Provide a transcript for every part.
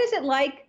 is it like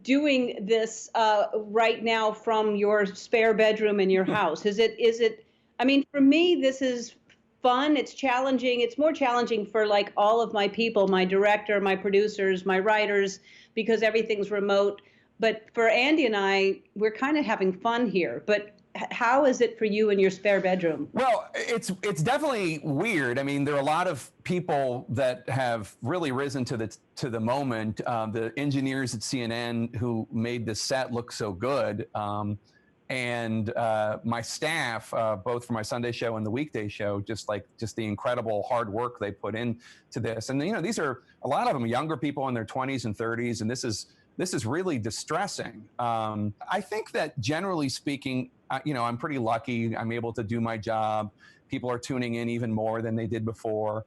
doing this right now from your spare bedroom in your house? Is it, I mean, for me, this is fun. It's challenging. It's more challenging for like all of my people, my director, my producers, my writers, because everything's remote. But for Andy and I, we're kind of having fun here. But how is it for you in your spare bedroom? Well, it's definitely weird. I mean, there are a lot of people that have really risen to the moment. The engineers at CNN who made the set look so good, and my staff, both for my Sunday show and the weekday show, just the incredible hard work they put into this. And these are a lot of them younger people in their 20s and 30s, and this is really distressing. I think that generally speaking, I'm pretty lucky. I'm able to do my job. People are tuning in even more than they did before.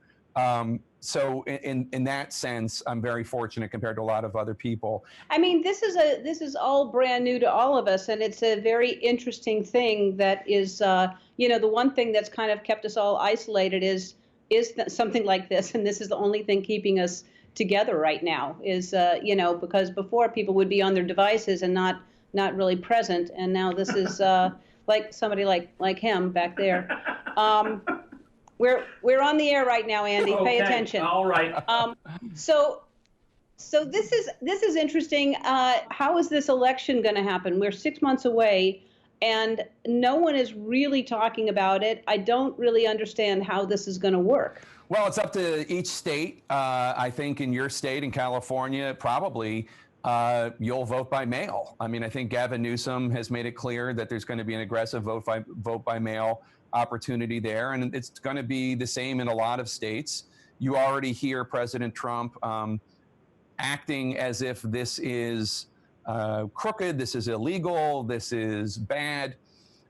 So in that sense, I'm very fortunate compared to a lot of other people. I mean, this is all brand new to all of us, and it's a very interesting thing that is, the one thing that's kind of kept us all isolated is something like this, and this is the only thing keeping us together right now is, because before people would be on their devices and not really present, and now this is like somebody like him back there. We're on the air right now, Andy. Okay. Pay attention. All right. So this is interesting. How is this election going to happen? We're 6 months away, and no one is really talking about it. I don't really understand how this is going to work. Well, it's up to each state. I think in your state, in California, probably you'll vote by mail. I mean, I think Gavin Newsom has made it clear that there's going to be an aggressive vote by mail opportunity there, and it's going to be the same in a lot of states. You already hear President Trump acting as if this is crooked, this is illegal, this is bad.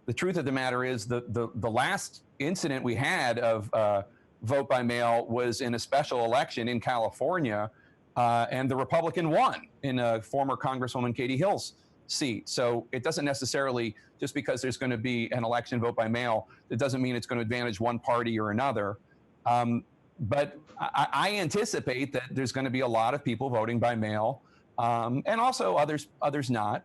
The truth of the matter is the last incident we had of vote by mail was in a special election in California, and the Republican won in a former Congresswoman Katie Hill's seat. So it doesn't necessarily, just because there's going to be an election vote by mail, it doesn't mean it's going to advantage one party or another. But I anticipate that there's going to be a lot of people voting by mail, and also others not,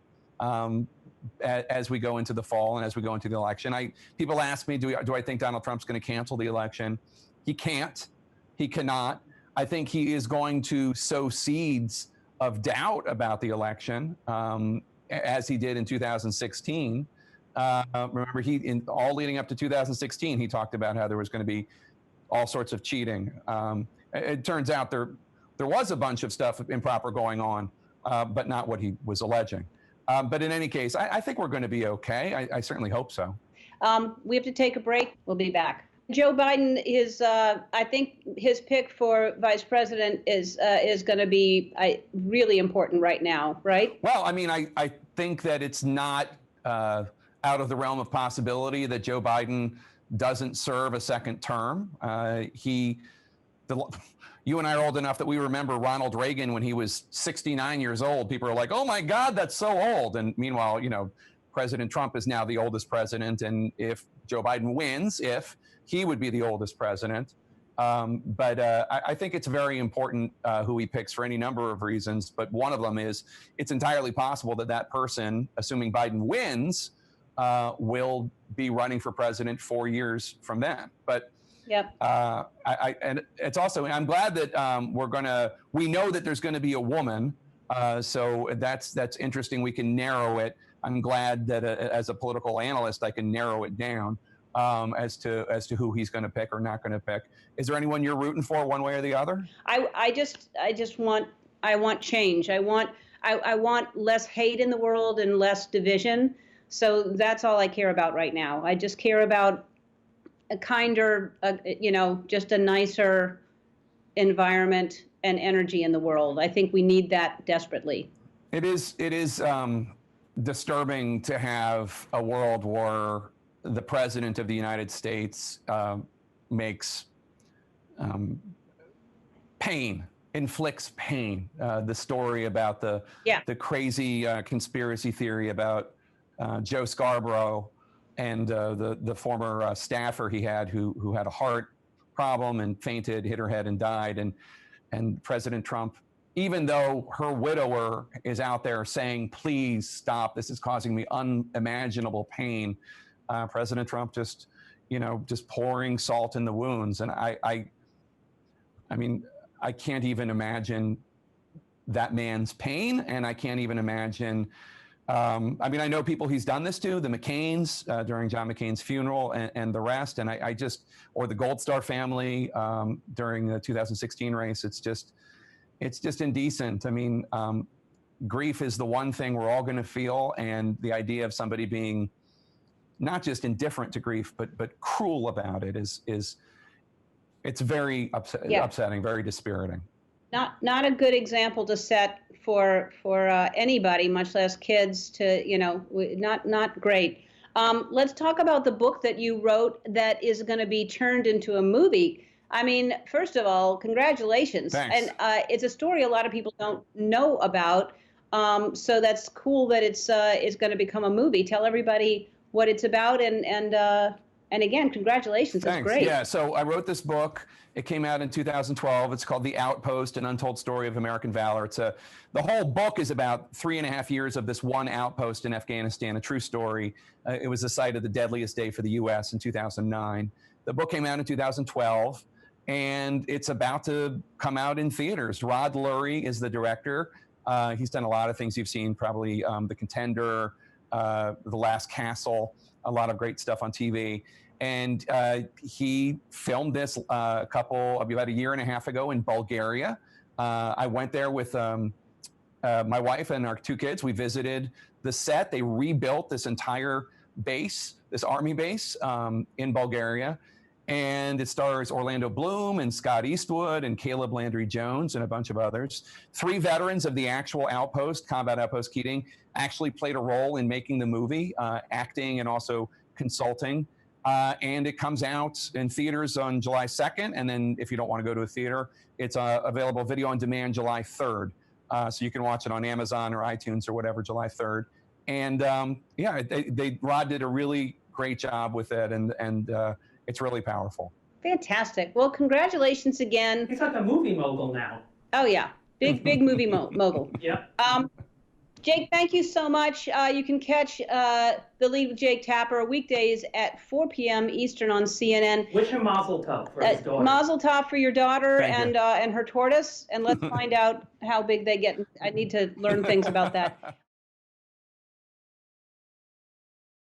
as we go into the fall and as we go into the election. People ask me, do I think Donald Trump's going to cancel the election? He can't. He cannot. I think he is going to sow seeds of doubt about the election, as he did in 2016. Remember, all leading up to 2016, he talked about how there was going to be all sorts of cheating. It turns out there was a bunch of stuff improper going on, but not what he was alleging. But in any case, I think we're going to be okay. I certainly hope so. We have to take a break. We'll be back. Joe Biden is, I think his pick for vice president is going to be really important right now, right? Well, I mean, I think that it's not out of the realm of possibility that Joe Biden doesn't serve a second term. You and I are old enough that we remember Ronald Reagan when he was 69 years old. People are like, oh my God, that's so old. And meanwhile, President Trump is now the oldest president. And if Joe Biden wins, he would be the oldest president. But I think it's very important who he picks for any number of reasons. But one of them is it's entirely possible that person, assuming Biden wins, will be running for president 4 years from then. But yep. And it's also, I'm glad that we know that there's going to be a woman. So that's interesting. We can narrow it. I'm glad that as a political analyst, I can narrow it down as to who he's going to pick or not going to pick. Is there anyone you're rooting for one way or the other? I want change. I want less hate in the world and less division. So that's all I care about right now. I just care about a kinder, just a nicer environment and energy in the world. I think we need that desperately. It is disturbing to have a world where the president of the United States makes inflicts pain. The story about the crazy conspiracy theory about Joe Scarborough and the former staffer he had who had a heart problem and fainted, hit her head and died. And President Trump even though her widower is out there saying, please stop, this is causing me unimaginable pain, President Trump just, just pouring salt in the wounds. And I mean, I can't even imagine that man's pain, and I can't even imagine, I mean, I know people he's done this to, the McCains during John McCain's funeral and the rest, and I just, or the Gold Star family during the 2016 race, it's just indecent. I mean, grief is the one thing we're all going to feel, and the idea of somebody being not just indifferent to grief, but cruel about it is it's very upsetting, very dispiriting. Not a good example to set for anybody, much less kids. Not great. Let's talk about the book that you wrote that is going to be turned into a movie. I mean, first of all, congratulations. Thanks. And it's a story a lot of people don't know about. So that's cool that it's going to become a movie. Tell everybody what it's about, and again, congratulations. Thanks. It's great. Yeah, so I wrote this book. It came out in 2012. It's called The Outpost, An Untold Story of American Valor. The whole book is about 3.5 years of this one outpost in Afghanistan, a true story. It was the site of the deadliest day for the U.S. in 2009. The book came out in 2012, and it's about to come out in theaters. Rod Lurie is the director. He's done a lot of things you've seen, probably The Contender, The Last Castle, a lot of great stuff on TV. And he filmed this about a year and a half ago in Bulgaria. I went there with my wife and our 2 kids. We visited the set. They rebuilt this entire base, this army base in Bulgaria. And it stars Orlando Bloom and Scott Eastwood and Caleb Landry Jones and a bunch of others. 3 veterans of the actual outpost, Combat Outpost Keating, actually played a role in making the movie, acting and also consulting. And it comes out in theaters on July 2nd. And then if you don't want to go to a theater, it's available video on demand July 3rd. So you can watch it on Amazon or iTunes or whatever, July 3rd. And Rod did a really great job with it. And it's really powerful. Fantastic. Well, congratulations again. He's like a movie mogul now. Oh, yeah. Big movie mogul. Yeah. Jake, thank you so much. You can catch The Lead with Jake Tapper weekdays at 4 p.m. Eastern on CNN. Wish him mazel tov for his daughter. Mazel tov for your daughter Thank you. and her tortoise. And let's find out how big they get. I need to learn things about that.